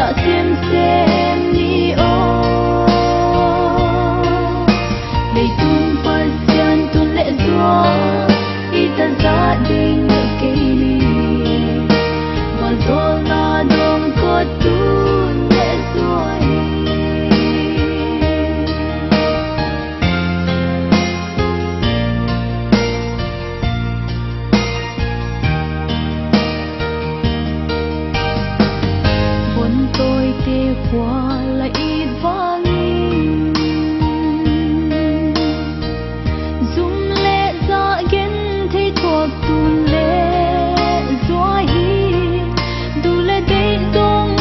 đã xem ni ô đầy tung phần gian tuôn lệ gió y ta gia đình cây ni và gió na đông có tuôn lệ gió tôi tê qua lại vang zoom lệ ra gen thấy thuộc tuôn lệ gió hi du lệ đây dong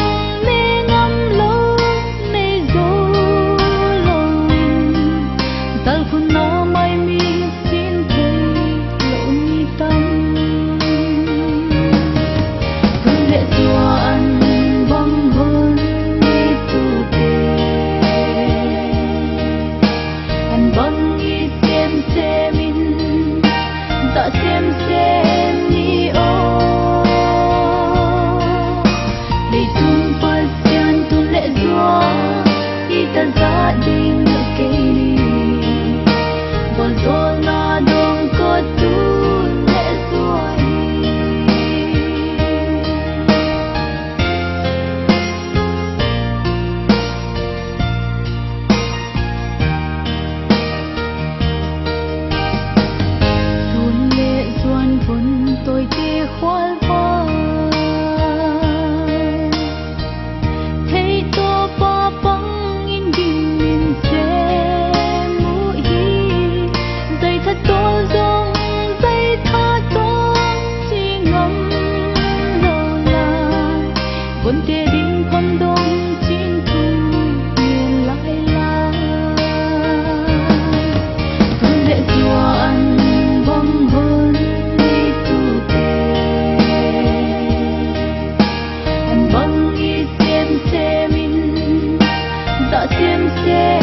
mê ngắm lâu mê dâu lâu dal khun na mai mi xin thấy lâu mi tâm tuôn lệ gió ăn xem ni ô đầy tung phần gian tuôn lệ gió y ta gia đình cây ni và gió na đông có tuôn lệ gió vốn tôi tê khoan hoa thấy to ba băng in đình mình sẽ mũi dây thật to rong dây tha to chỉ ngắm lâu là vốn tê đình con đông chín thu miền lại là tuôn lệ gió ăn băng hơn xem